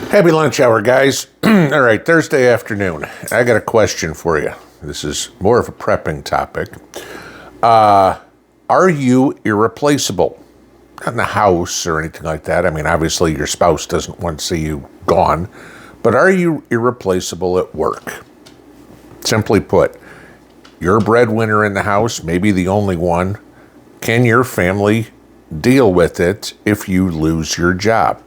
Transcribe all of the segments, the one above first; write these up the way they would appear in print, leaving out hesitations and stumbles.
Happy lunch hour, guys. All right, Thursday afternoon. I got a question for you. This is more of a prepping topic. Are you irreplaceable? Not in the house or anything like that. I mean, obviously your spouse doesn't want to see you gone, but are you irreplaceable at work? Simply put, you're a breadwinner in the house, maybe the only one. Can your family deal with it if you lose your job?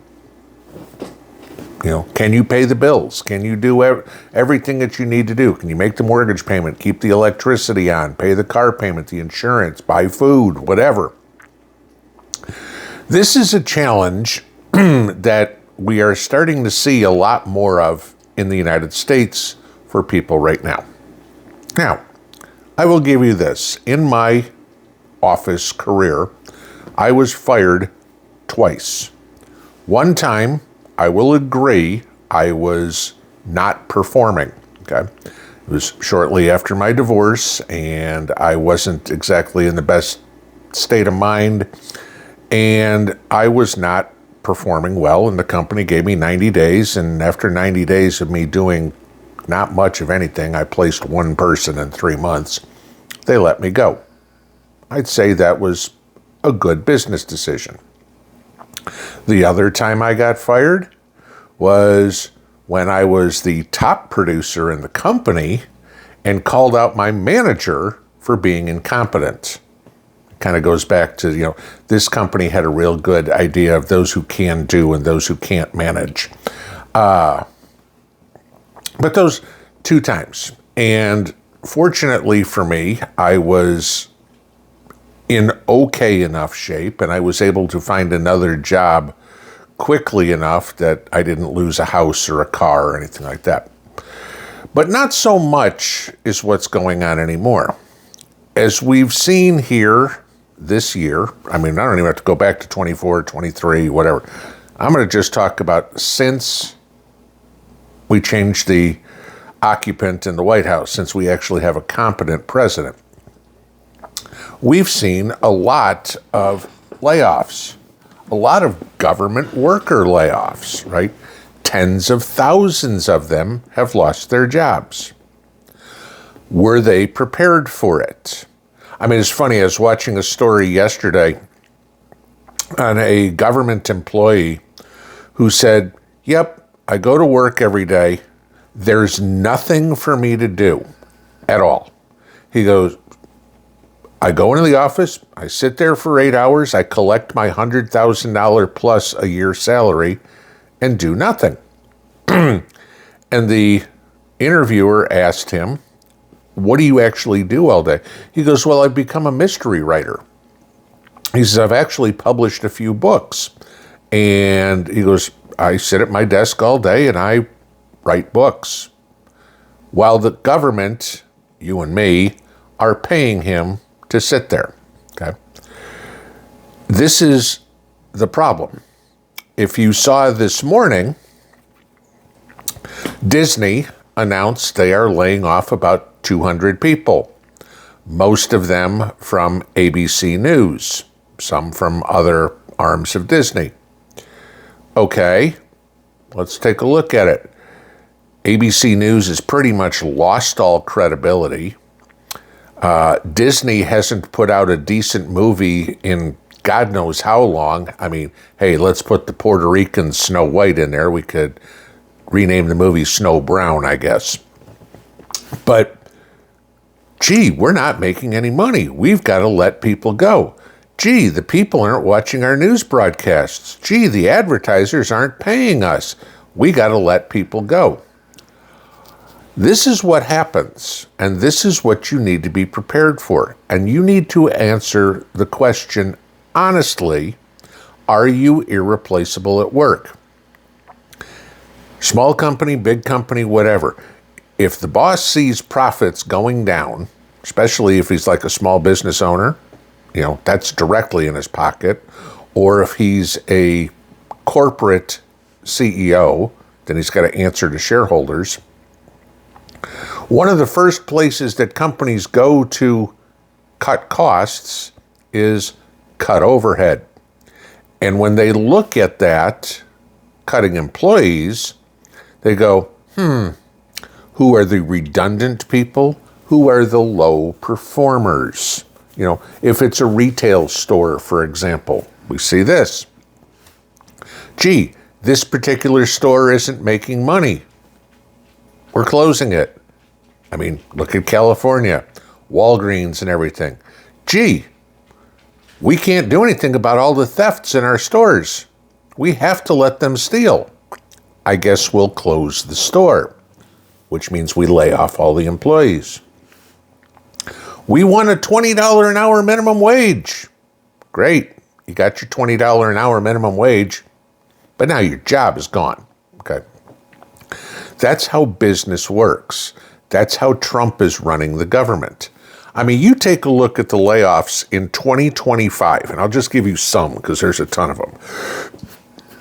Can you pay the bills? Can you do everything that you need to do? Can you make the mortgage payment, keep the electricity on, pay the car payment, the insurance, buy food, whatever? This is a challenge that we are starting to see a lot more of in the United States for people right now. Now, I will give you this. In my office career, I was fired twice. One time, I will agree, I was not performing, okay? It was shortly after my divorce, and I wasn't exactly in the best state of mind, and I was not performing well, and the company gave me 90 days, and after 90 days of me doing not much of anything, I placed one person in 3 months, they let me go. I'd say that was a good business decision. The other time I got fired was when I was the top producer in the company and called out my manager for being incompetent. It kind of goes back to, this company had a real good idea of those who can do and those who can't manage. But those 2 times. And fortunately for me, I was in okay enough shape, and I was able to find another job quickly enough that I didn't lose a house or a car or anything like that. But not so much is what's going on anymore. As we've seen here this year, I mean, I don't even have to go back to 24, 23, whatever. I'm going to just talk about since we changed the occupant in the White House, since we actually have a competent president. We've seen a lot of layoffs, a lot of government worker layoffs, right? Tens of thousands of them have lost their jobs. Were they prepared for it? I mean, it's funny, I was watching a story yesterday on a government employee who said, yep, I go to work every day. There's nothing for me to do at all. He goes, I go into the office, I sit there for 8 hours, I collect my $100,000 plus a year salary and do nothing. And the interviewer asked him, what do you actually do all day? He goes, well, I've become a mystery writer. He says, I've actually published a few books. And he goes, I sit at my desk all day and I write books. While the government, you and me, are paying him to sit there, okay? This is the problem. If you saw this morning, Disney announced they are laying off about 200 people, most of them from ABC News, some from other arms of Disney. Okay, let's take a look at it. ABC News has pretty much lost all credibility. Disney hasn't put out a decent movie in God knows how long. I mean, hey, let's put the Puerto Rican Snow White in there. We could rename the movie Snow Brown, I guess. But, gee, we're not making any money. We've got to let people go. Gee, the people aren't watching our news broadcasts. Gee, the advertisers aren't paying us. We got to let people go. This is what happens, and this is what you need to be prepared for. And you need to answer the question honestly, are you irreplaceable at work? Small company, big company, whatever. If the boss sees profits going down, especially if he's like a small business owner, that's directly in his pocket, or if he's a corporate CEO, then he's got to answer to shareholders. One of the first places that companies go to cut costs is cut overhead. And when they look at that, cutting employees, they go, who are the redundant people? Who are the low performers? You know, if it's a retail store, for example, we see this. Gee, this particular store isn't making money. We're closing it. I mean, look at California, Walgreens and everything. Gee, we can't do anything about all the thefts in our stores. We have to let them steal. I guess we'll close the store, which means we lay off all the employees. We want a $20 an hour minimum wage. Great. You got your $20 an hour minimum wage, but now your job is gone. Okay. That's how business works. That's how Trump is running the government. I mean, you take a look at the layoffs in 2025, and I'll just give you some because there's a ton of them.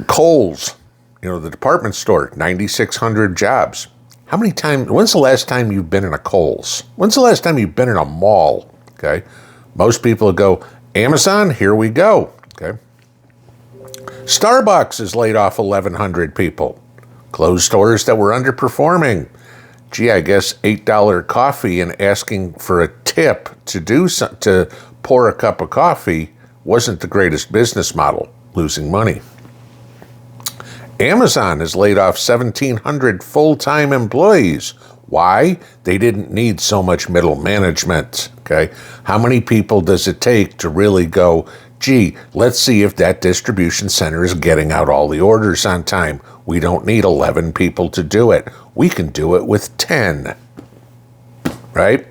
Kohl's, you know, the department store, 9,600 jobs. How many times, when's the last time you've been in a Kohl's? When's the last time you've been in a mall? Okay. Most people go, Amazon, here we go. Okay. Starbucks has laid off 1,100 people. Closed stores that were underperforming. Gee, I guess $8 coffee and asking for a tip to pour a cup of coffee wasn't the greatest business model, losing money. Amazon has laid off 1,700 full-time employees. Why? They didn't need so much middle management, okay? How many people does it take to really go, gee, let's see if that distribution center is getting out all the orders on time. We don't need 11 people to do it. We can do it with 10, right?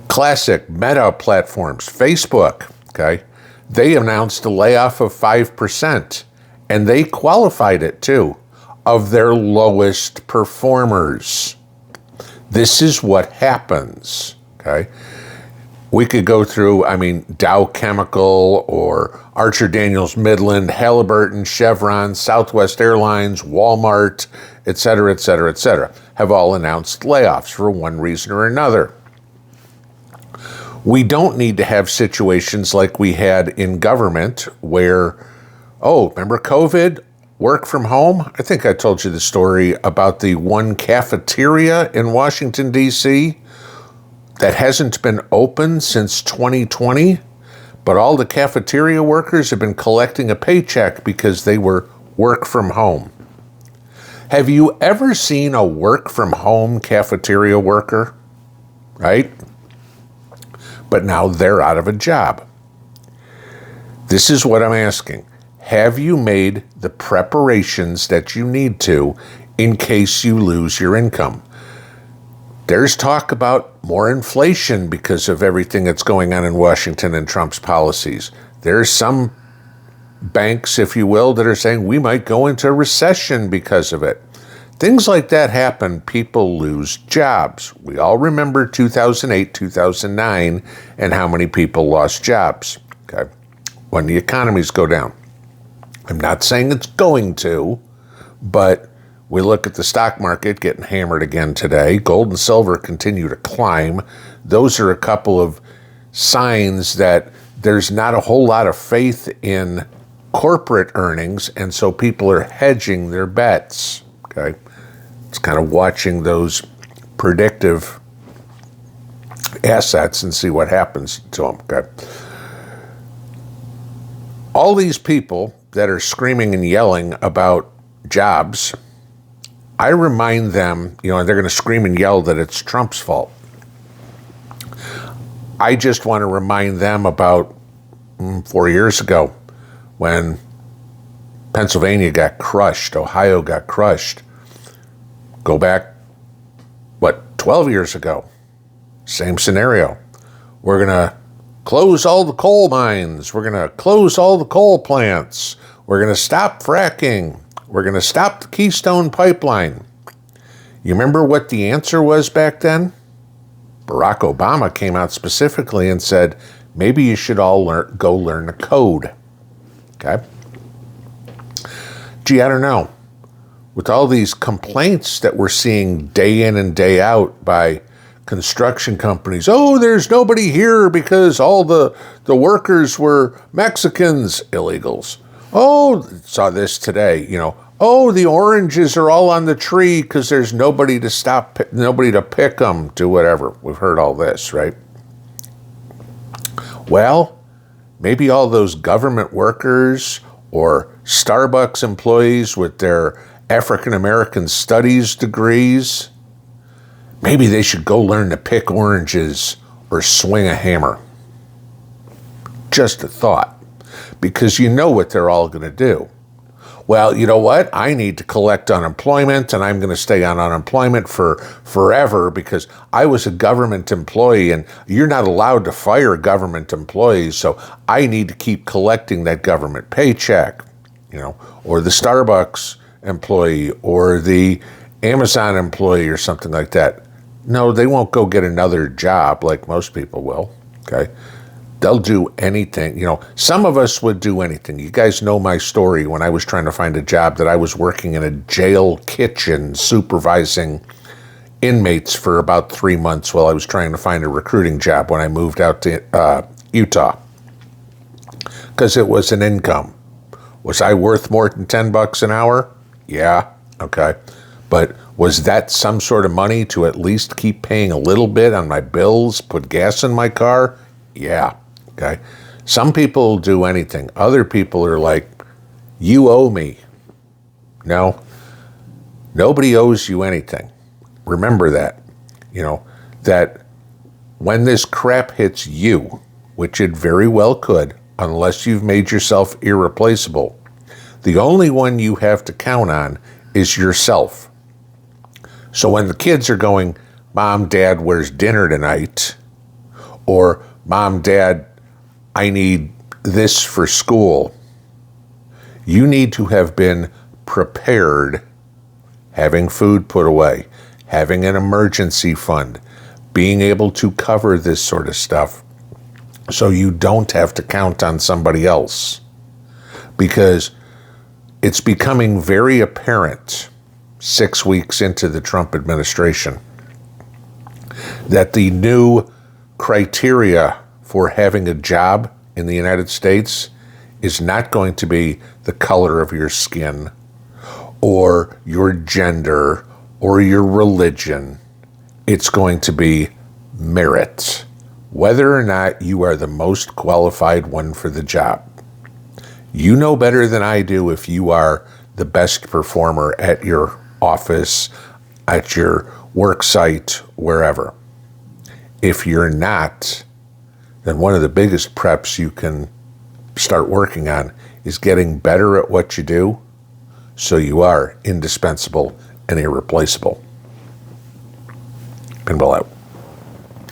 Classic Meta platforms, Facebook, okay? They announced a layoff of 5%. And they qualified it too, of their lowest performers. This is what happens, okay? We could go through, I mean, Dow Chemical or Archer Daniels Midland, Halliburton, Chevron, Southwest Airlines, Walmart, et cetera, have all announced layoffs for one reason or another. We don't need to have situations like we had in government where, oh, remember COVID? Work from home? I think I told you the story about the one cafeteria in Washington, D.C. that hasn't been open since 2020, but all the cafeteria workers have been collecting a paycheck because they were work from home. Have you ever seen a work from home cafeteria worker? Right? But now they're out of a job. This is what I'm asking. Have you made the preparations that you need to in case you lose your income? There's talk about more inflation because of everything that's going on in Washington and Trump's policies. There's some banks, if you will, that are saying we might go into a recession because of it. Things like that happen, people lose jobs. We all remember 2008, 2009, and how many people lost jobs, okay, when the economies go down. I'm not saying it's going to, but we look at the stock market getting hammered again today. Gold and silver continue to climb. Those are a couple of signs that there's not a whole lot of faith in corporate earnings, and so people are hedging their bets, okay? It's kind of watching those predictive assets and see what happens to them, okay? All these people that are screaming and yelling about jobs, I remind them, you know, they're going to scream and yell that it's Trump's fault. I just want to remind them about 4 years ago when Pennsylvania got crushed, Ohio got crushed. Go back, 12 years ago? Same scenario. We're going to close all the coal mines. We're going to close all the coal plants. We're going to stop fracking. We're going to stop the Keystone Pipeline. You remember what the answer was back then? Barack Obama came out specifically and said, maybe you should all go learn the code. Okay? Gee, I don't know. With all these complaints that we're seeing day in and day out by construction companies, oh, there's nobody here because all the workers were Mexicans, illegals. Oh, saw this today, oh, the oranges are all on the tree because there's nobody to pick them, do whatever. We've heard all this, right? Well, maybe all those government workers or Starbucks employees with their African American studies degrees, maybe they should go learn to pick oranges or swing a hammer. Just a thought, because you know what they're all going to do. Well, you know what? I need to collect unemployment, and I'm going to stay on unemployment for forever because I was a government employee, and you're not allowed to fire government employees, so I need to keep collecting that government paycheck, or the Starbucks employee or the Amazon employee or something like that. No, they won't go get another job like most people will, okay? They'll do anything. Some of us would do anything. You guys know my story when I was trying to find a job that I was working in a jail kitchen supervising inmates for about 3 months while I was trying to find a recruiting job when I moved out to Utah. Because it was an income. Was I worth more than $10 an hour? Yeah, okay. But was that some sort of money to at least keep paying a little bit on my bills, put gas in my car? Yeah. Okay. Some people do anything. Other people are like, you owe me. No, nobody owes you anything. Remember that, that when this crap hits you, which it very well could, unless you've made yourself irreplaceable, the only one you have to count on is yourself. So when the kids are going, Mom, Dad, where's dinner tonight? Or Mom, Dad, I need this for school. You need to have been prepared, having food put away, having an emergency fund, being able to cover this sort of stuff so you don't have to count on somebody else. Because it's becoming very apparent 6 weeks into the Trump administration that the new criteria for having a job in the United States is not going to be the color of your skin or your gender or your religion. It's going to be merit, whether or not you are the most qualified one for the job. You know better than I do if you are the best performer at your office, at your work site, wherever. If you're not, then one of the biggest preps you can start working on is getting better at what you do so you are indispensable and irreplaceable. Pinball out.